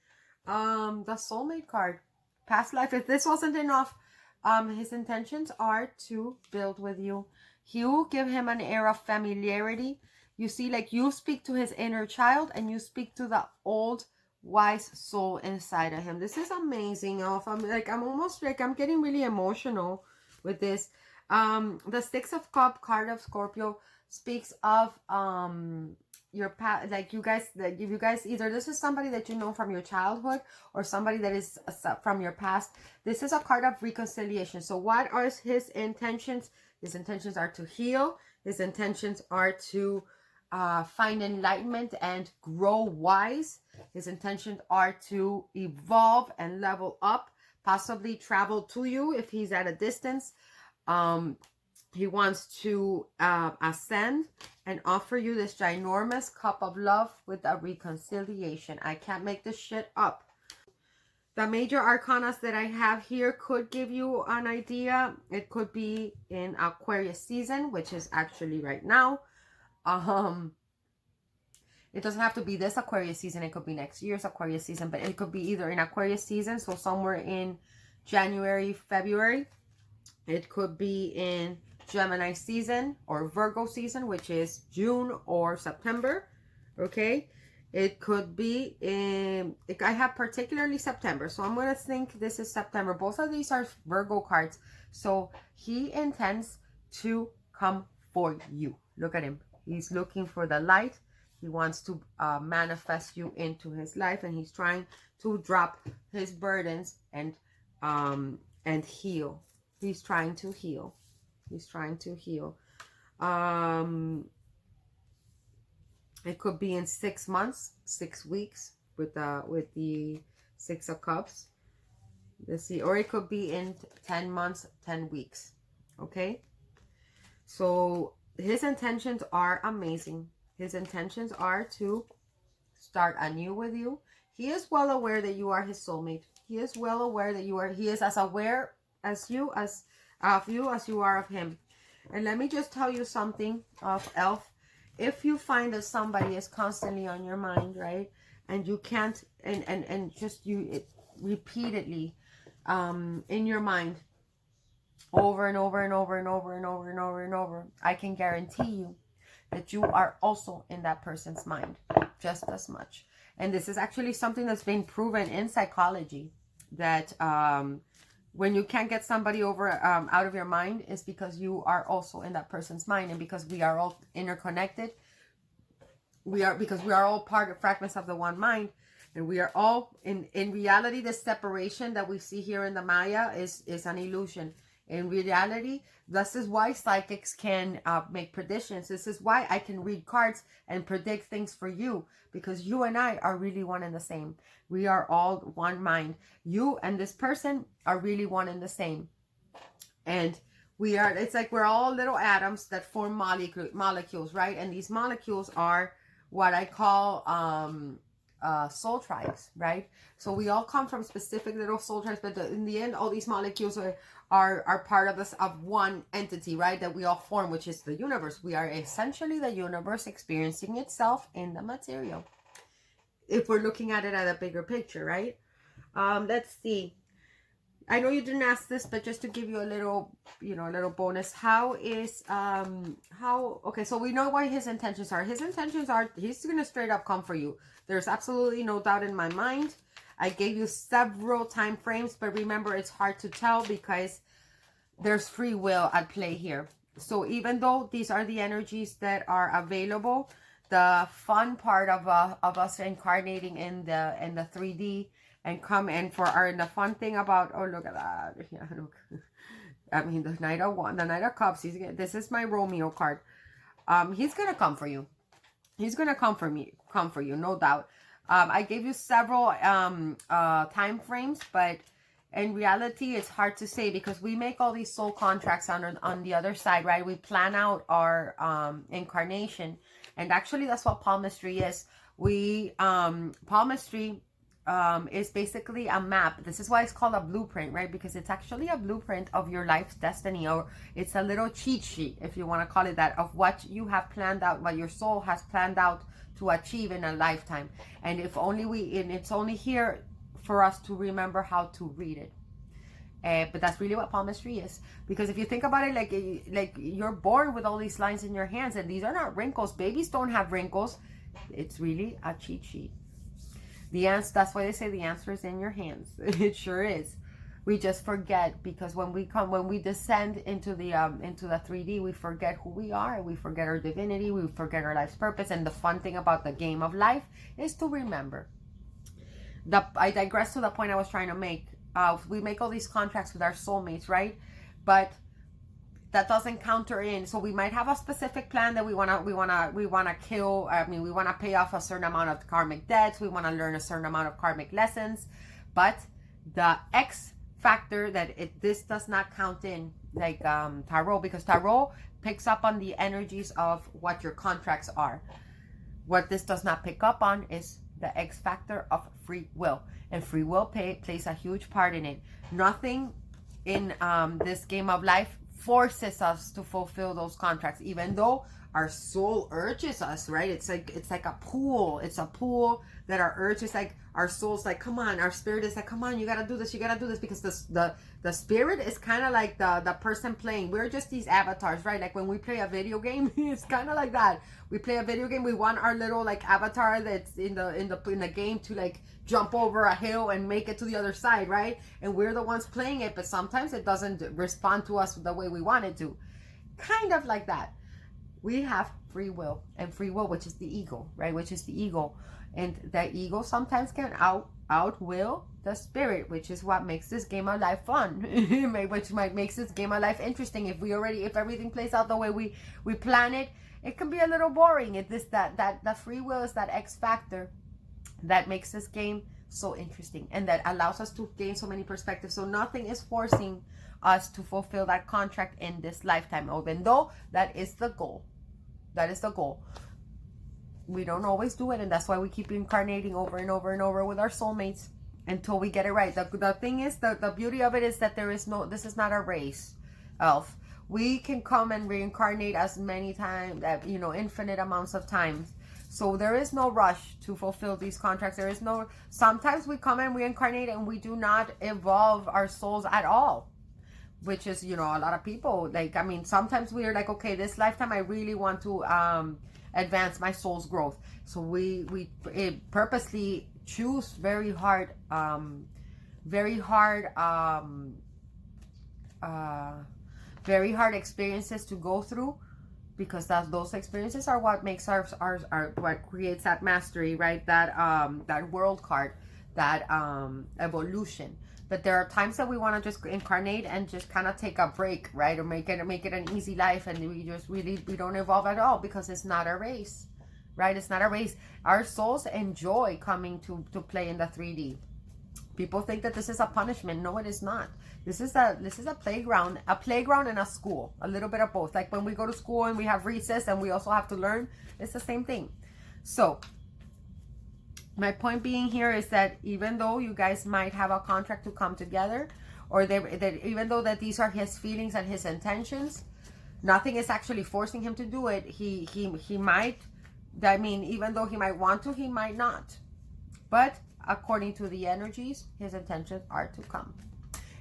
The Soulmate card. Past life. If this wasn't enough, his intentions are to build with you. You give him an air of familiarity. You see, like, you speak to his inner child, and you speak to the old wise soul inside of him. This is amazing. I'm getting really emotional with this. The 6 of Cups card of Scorpio speaks of your past, like you guys either this is somebody that you know from your childhood, or somebody that is from your past. This is a card of reconciliation. So what are his intentions? His intentions are to heal. His intentions are to find enlightenment and grow wise. His intentions are to evolve and level up, possibly travel to you if he's at a distance. He wants to ascend and offer you this ginormous cup of love with a reconciliation. I can't make this shit up. The major arcanas that I have here could give you an idea. It could be in Aquarius season, which is actually right now. It doesn't have to be this Aquarius season. It could be next year's Aquarius season, but it could be either in Aquarius season, so somewhere in January, February. It could be in Gemini season or Virgo season, which is June or September. Okay. It could be in, I have particularly September, so I'm going to think this is September. Both of these are Virgo cards. So he intends to come for you. Look at him. He's looking for the light. He wants to manifest you into his life, and he's trying to drop his burdens and heal. He's trying to heal. He's trying to heal. It could be in 6 months, 6 weeks with the 6 of Cups. Let's see. Or it could be in 10 months, 10 weeks. Okay. So his intentions are amazing. His intentions are to start anew with you. He is well aware that you are his soulmate. He is well aware that he is as aware as you, as of you as you are of him. And let me just tell you something of Elf. If you find that somebody is constantly on your mind, right? And you can't, and just repeatedly in your mind, over and over and over and over and over and over and over, I can guarantee you that you are also in that person's mind just as much. And this is actually something that's been proven in psychology, that when you can't get somebody over out of your mind, is because you are also in that person's mind. And because we are all interconnected, because we are all part of fragments of the one mind, and we are all in reality, the separation that we see here in the Maya is an illusion. In reality, this is why psychics can make predictions. This is why I can read cards and predict things for you, because you and I are really one and the same. We are all one mind. You and this person are really one and the same. And it's like we're all little atoms that form molecules, right? And these molecules are what I call soul tribes, right? So we all come from specific little soul tribes, but in the end, all these molecules are part of us, of one entity, right? That we all form, which is the universe. We are essentially the universe experiencing itself in the material, if we're looking at it at a bigger picture, right? Let's see. I know you didn't ask this, but just to give you a little, a little bonus. Okay, so we know what his intentions are. His intentions are, he's going to straight up come for you. There's absolutely no doubt in my mind. I gave you several time frames, but remember, it's hard to tell because there's free will at play here. So even though these are the energies that are available, the fun part of us incarnating in the 3D and the fun thing about, oh, look at that. Yeah, look. I mean, the Knight of Cups, this is my Romeo card. He's going to come for you. He's going to come for you, no doubt. I gave you several time frames, but in reality, it's hard to say because we make all these soul contracts on the other side, right? We plan out our incarnation. And actually, that's what palmistry is. Palmistry is basically a map. This is why it's called a blueprint, right? Because it's actually a blueprint of your life's destiny, or it's a little cheat sheet, if you want to call it that, of what you have planned out, what your soul has planned out to achieve in a lifetime. And it's only here for us to remember how to read it. But that's really what palmistry is. Because if you think about it, like you're born with all these lines in your hands, and these are not wrinkles. Babies don't have wrinkles. It's really a cheat sheet. That's why they say the answer is in your hands. It sure is. We just forget, because when we descend into the 3D, we forget who we are, we forget our divinity, we forget our life's purpose. And the fun thing about the game of life is to remember. I digress to the point I was trying to make. We make all these contracts with our soulmates, right? But that doesn't counter in. So we might have a specific plan that we wanna kill. We wanna pay off a certain amount of karmic debts. We wanna learn a certain amount of karmic lessons. But the X factor this does not count in, like tarot, because tarot picks up on the energies of what your contracts are. What this does not pick up on is the X factor of free will, and free will plays a huge part in it. Nothing in this game of life forces us to fulfill those contracts, even though our soul urges us, right? It's like a pool. It's a pool that our urge is like, our soul's like, come on. Our spirit is like, come on, you gotta do this, because the spirit is kind of like the person playing. We're just these avatars, right? Like when we play a video game, it's kind of like that. We play a video game, we want our little like avatar that's in the game to like jump over a hill and make it to the other side, right? And we're the ones playing it, but sometimes it doesn't respond to us the way we want it to. Kind of like that. We have free will, and free will, which is the ego, right? Which is the ego. And the ego sometimes can outwill the spirit, which is what makes this game of life fun, which makes this game of life interesting. If everything plays out the way we plan it, it can be a little boring. The free will is that X factor that makes this game so interesting, and that allows us to gain so many perspectives. So nothing is forcing us to fulfill that contract in this lifetime, even though that is the goal. That is the goal. We don't always do it, and that's why we keep incarnating over and over and over with our soulmates until we get it right. The thing is, the beauty of it is that this is not a race, Elf. We can come and reincarnate as many times, infinite amounts of times. So there is no rush to fulfill these contracts. Sometimes we come and reincarnate and we do not evolve our souls at all, which is, a lot of people, sometimes we are like, okay, this lifetime I really want to advance my soul's growth. So we purposely choose very hard experiences to go through, because those experiences are what makes our what creates that mastery, right? That world card, that evolution. But there are times that we want to just incarnate and just kind of take a break, right? Or make it an easy life, and we don't evolve at all, because it's not a race, right? It's not a race. Our souls enjoy coming to play in the 3D. People think that this is a punishment. No, it is not. This is a playground and a school, a little bit of both. Like when we go to school and we have recess and we also have to learn, it's the same thing. So my point being here is that even though you guys might have a contract to come together, or that even though that these are his feelings and his intentions, nothing is actually forcing him to do it. He might, even though he might want to, he might not. But according to the energies, his intentions are to come.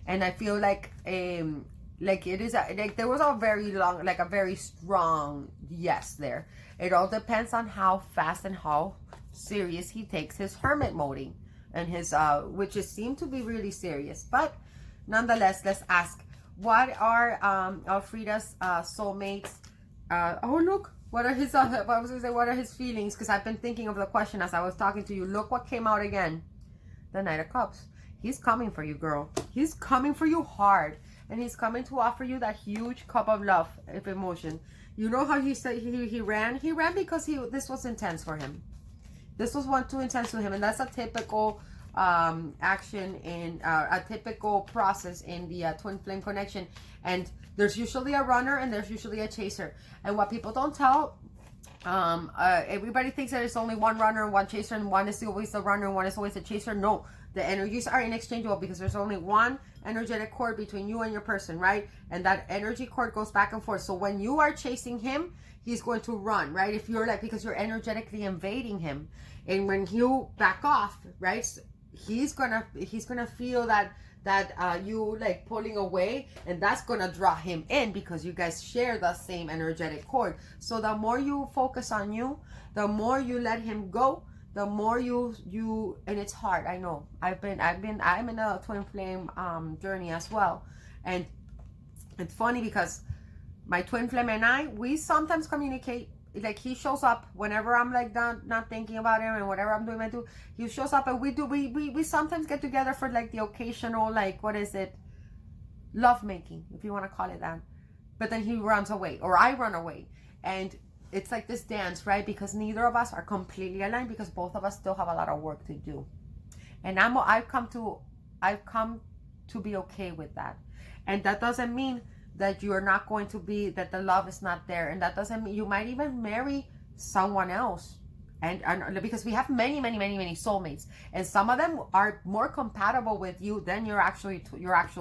And I feel like it is there was a very long, a very strong yes there. It all depends on how fast and how serious he takes his hermit moding, and his which seem to be really serious. But nonetheless, let's ask, what are Elfrida's soulmates? Oh, look, what are his what are his feelings? Because I've been thinking of the question as I was talking to you. Look what came out again. The Knight of Cups. He's coming for you, girl. He's coming for you hard, and he's coming to offer you that huge cup of love, of emotion. You know how he said he ran? He ran because this was intense for him. This was too intense to him, and that's a typical action in a typical process in the twin flame connection. And there's usually a runner and there's usually a chaser. And what people don't tell, everybody thinks that it's only one runner and one chaser, and one is always the runner and one is always the chaser. No, the energies are interchangeable, because there's only one energetic cord between you and your person, right? And that energy cord goes back and forth. So when you are chasing him, he's going to run, right? If you're because you're energetically invading him. And when you back off, right, he's gonna feel that you pulling away, and that's gonna draw him in, because you guys share the same energetic cord. So the more you focus on you, the more you let him go, the more you and it's hard. I know. I'm in a twin flame journey as well. And it's funny because my twin flame and we sometimes communicate. He shows up whenever I'm not thinking about him, and whatever I'm doing, he shows up, and we sometimes get together for the occasional, love making, if you want to call it that. But then he runs away, or I run away, and it's like this dance, right? Because neither of us are completely aligned, because both of us still have a lot of work to do. And I've come to be okay with that. And that doesn't mean that you're not going to be, that the love is not there. And that doesn't mean you might even marry someone else. And because we have many soulmates, and some of them are more compatible with you than your actual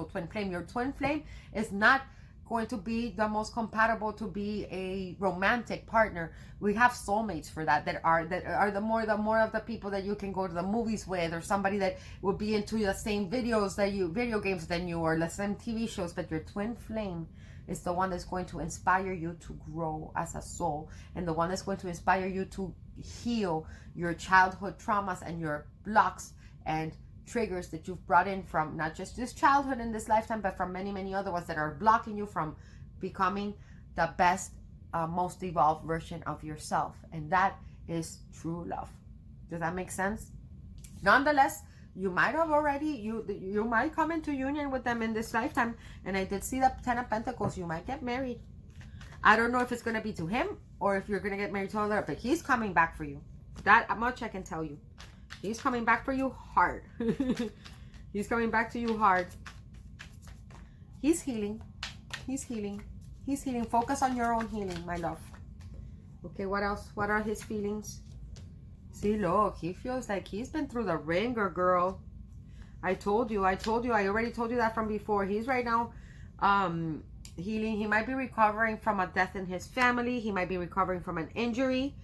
twin flame. Your twin flame is not going to be the most compatible to be a romantic partner. We have soulmates for that are the more of the people that you can go to the movies with, or somebody that will be into the same video games than you, or the same TV shows. But your twin flame is the one that's going to inspire you to grow as a soul, and the one that's going to inspire you to heal your childhood traumas and your blocks and triggers that you've brought in from not just this childhood in this lifetime, but from many other ones that are blocking you from becoming the best, most evolved version of yourself. And that is true love. Does that make sense? Nonetheless, you might have already, you might come into union with them in this lifetime. And I did see the 10 of Pentacles. You might get married. I don't know if it's going to be to him or if you're going to get married to another, but he's coming back for you. That much I can tell you. He's coming back for you hard. He's coming back to you hard. He's healing. He's healing. He's healing. Focus on your own healing, my love. Okay, what else? What are his feelings? See, look, he feels like he's been through the ringer, girl. I told you. I already told you that from before. He's right now healing. He might be recovering from a death in his family. He might be recovering from an injury.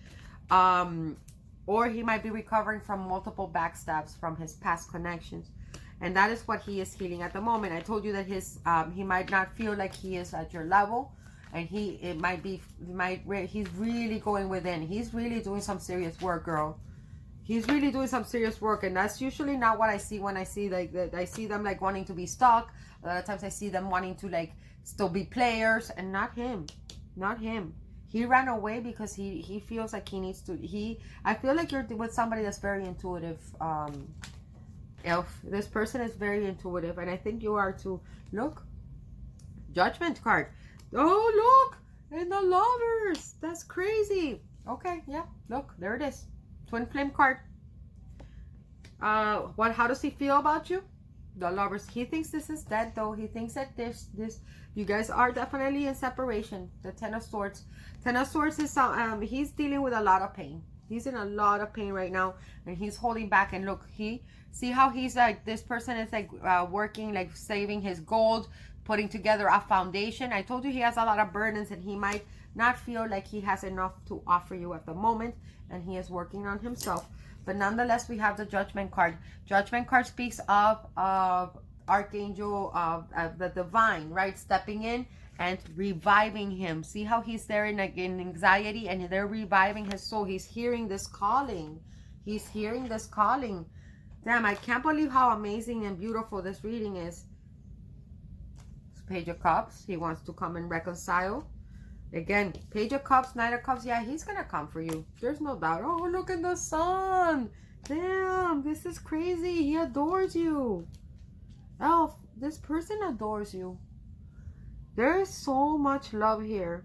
Or he might be recovering from multiple backstabs from his past connections. And that is what he is healing at the moment. I told you that his he might not feel like he is at your level, and he's really going within. He's really doing some serious work, girl. He's really doing some serious work, and that's usually not what I see when I see like that. I see them like wanting to be stuck. A lot of times I see them wanting to like still be players, and not him, not him. He ran away because he feels like he needs to. I feel like you're with somebody that's very intuitive. Elf, this person is very intuitive, and I think you are too. Look, Judgment card. Oh, look, and the Lovers. That's crazy. Okay, yeah, look, there it is. Twin flame card. How does he feel about you? The Lovers. He thinks this is dead, though. He thinks that you guys are definitely in separation. The Ten of Swords. Ten of Swords is he's dealing with a lot of pain. He's in a lot of pain right now, and he's holding back. And look, see how he's like, this person is like working, like saving his gold, putting together a foundation. I told you he has a lot of burdens, and he might not feel like he has enough to offer you at the moment, and he is working on himself. But nonetheless, we have the Judgment card. Judgment card speaks of Archangel of the divine, right? Stepping in and reviving him. See how he's there in anxiety, and they're reviving his soul. He's hearing this calling. He's hearing this calling. Damn, I can't believe how amazing and beautiful this reading is. Page of Cups. He wants to come and reconcile. Again, Page of Cups, Knight of Cups. Yeah, he's going to come for you. There's no doubt. Oh, look at the sun. Damn, this is crazy. He adores you. Elf, this person adores you. There is so much love here.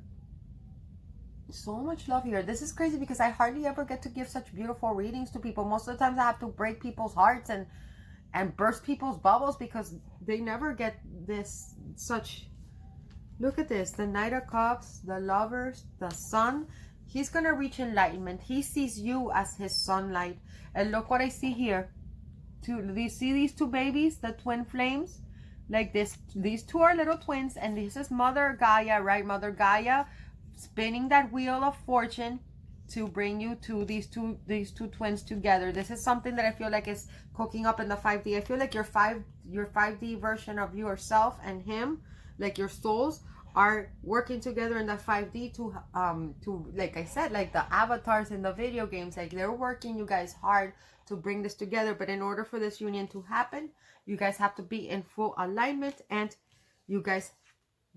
So much love here. This is crazy because I hardly ever get to give such beautiful readings to people. Most of the times I have to break people's hearts and burst people's bubbles because they never get this such. Look at this. The Knight of Cups, the Lovers, the Sun. He's going to reach enlightenment. He sees you as his sunlight. And look what I see here. Do you see these two babies, the twin flames? Like this, these two are little twins, and this is Mother Gaia, right? Mother Gaia spinning that wheel of fortune to bring you to these two twins together. This is something that I feel like is cooking up in the 5D. I feel like your 5D version of yourself and him, like your souls, are working together in the 5D to like I said, like the avatars in the video games, like they're working you guys hard to bring this together. But in order for this union to happen, you guys have to be in full alignment, and you guys,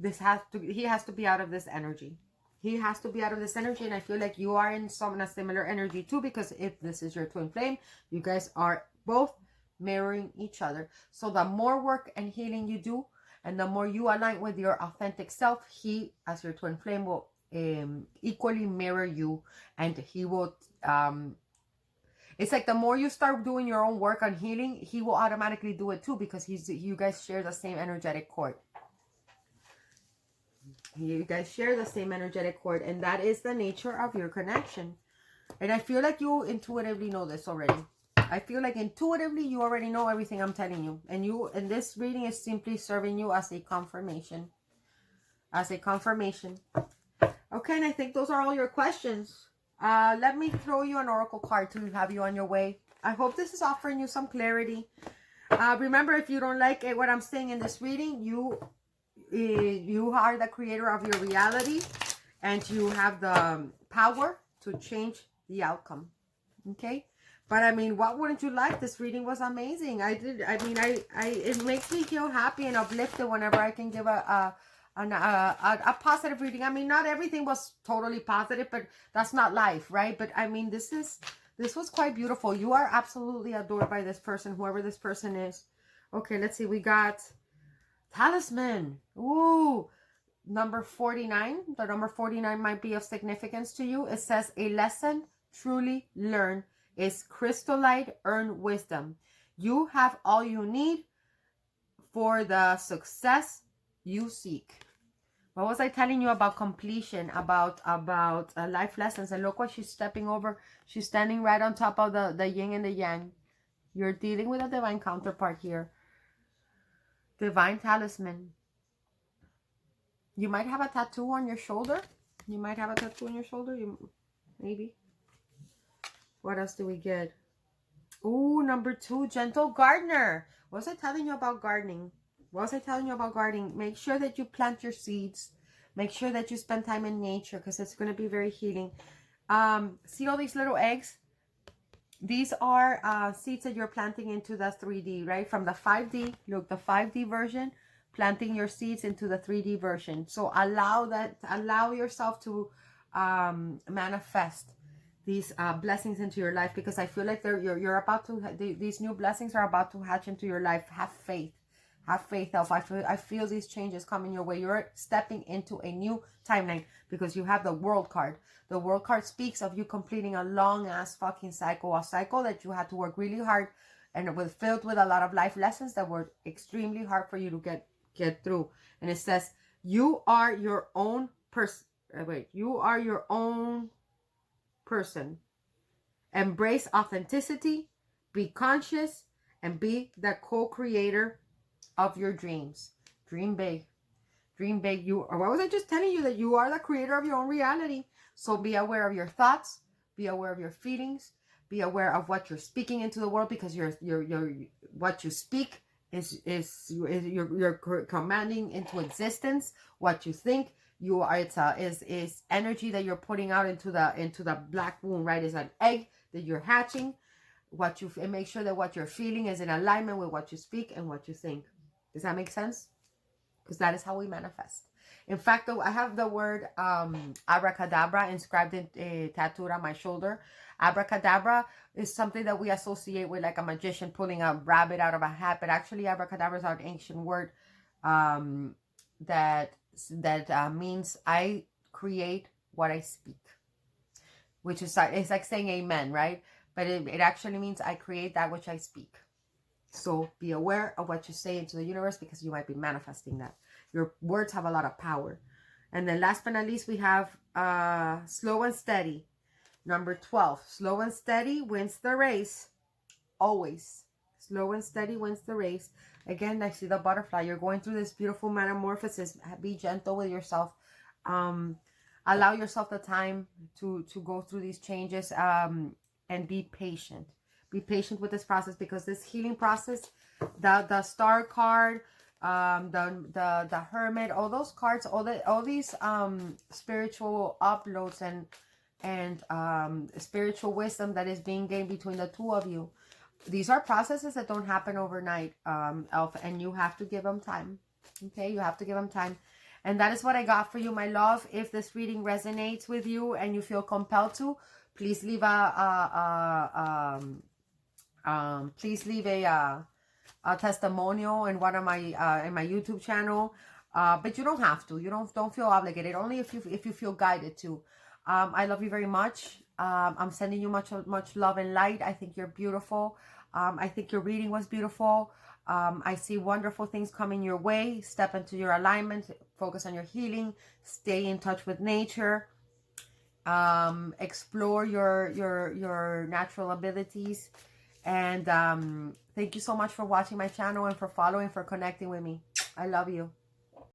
he has to be out of this energy. He has to be out of this energy, and I feel like you are in a similar energy too, because if this is your twin flame, you guys are both mirroring each other. So the more work and healing you do, and the more you align with your authentic self, he, as your twin flame, will equally mirror you, and he will it's like the more you start doing your own work on healing, he will automatically do it too, because you guys share the same energetic cord. You guys share the same energetic cord, and that is the nature of your connection. And I feel like you intuitively know this already. I feel like intuitively you already know everything I'm telling you. And this reading is simply serving you as a confirmation. As a confirmation. Okay, and I think those are all your questions. Let me throw you an oracle card to have you on your way. I hope this is offering you some clarity. Remember, if you don't like what I'm saying in this reading, you are the creator of your reality, and you have the power to change the outcome. Okay? But I mean, what wouldn't you like? This reading was amazing. It makes me feel happy and uplifted whenever I can give a positive reading. I mean, not everything was totally positive, but that's not life, right? But I mean, this was quite beautiful. You are absolutely adored by this person, whoever this person is. Okay, let's see. We got Talisman. Ooh, number 49. The number 49 might be of significance to you. It says, a lesson truly learned. is crystallite earned wisdom. You have all you need for the success you seek. What was I telling you about completion, about life lessons? And look what she's stepping over. She's standing right on top of the yin and the yang. You're dealing with a divine counterpart here. Divine talisman. You might have a tattoo on your shoulder. You might have a tattoo on your shoulder. Maybe. What else do we get? Ooh, number 2, gentle gardener. What was I telling you about gardening? What was I telling you about gardening? Make sure that you plant your seeds. Make sure that you spend time in nature because it's going to be very healing. See all these little eggs? These are seeds that you're planting into the 3D, right? From the 5D, look, the 5D version, planting your seeds into the 3D version. So allow yourself to manifest these blessings into your life, because I feel like you're about to, these new blessings are about to hatch into your life. Have faith. Have faith, Elf. I feel these changes coming your way. You're stepping into a new timeline because you have the World card. The World card speaks of you completing a long-ass fucking cycle. A cycle that you had to work really hard and was filled with a lot of life lessons that were extremely hard for you to get through. And it says, you are your own person. You are your own person. Embrace authenticity. Be conscious. And be the co-creator of your dreams. Dream big. Dream big. What was I just telling you? That you are the creator of your own reality. So be aware of your thoughts. Be aware of your feelings. Be aware of what you're speaking into the world, because what you speak is you're commanding into existence what you think. You are, is energy that you're putting out into the black womb, right? It's an egg that you're hatching. And make sure that what you're feeling is in alignment with what you speak and what you think. Does that make sense? Because that is how we manifest. In fact, though, I have the word abracadabra inscribed in tattooed on my shoulder. Abracadabra is something that we associate with like a magician pulling a rabbit out of a hat, but actually abracadabra is an ancient word that means I create what I speak, which is, it's like saying amen, right? But it actually means I create that which I speak. So be aware of what you say into the universe, because you might be manifesting that. Your words have a lot of power. And then last but not least, we have slow and steady. Number 12. Slow and steady wins the race. Always. Slow and steady wins the race. Again, I see the butterfly. You're going through this beautiful metamorphosis. Be gentle with yourself. Allow yourself the time to go through these changes, and be patient. Be patient with this process, because this healing process, the star card, the hermit, all those cards, all these spiritual uploads and spiritual wisdom that is being gained between the two of you. These are processes that don't happen overnight, Elf, and you have to give them time. Okay, you have to give them time. And that is what I got for you, my love. If this reading resonates with you and you feel compelled to, please leave a testimonial in one of my in my YouTube channel. But you don't have to. You don't feel obligated. Only if you feel guided to. I love you very much. I'm sending you much love and light. I think you're beautiful. I think your reading was beautiful. I see wonderful things coming your way. Step into your alignment. Focus on your healing. Stay in touch with nature. Explore your natural abilities. And thank you so much for watching my channel and for following, for connecting with me. I love you.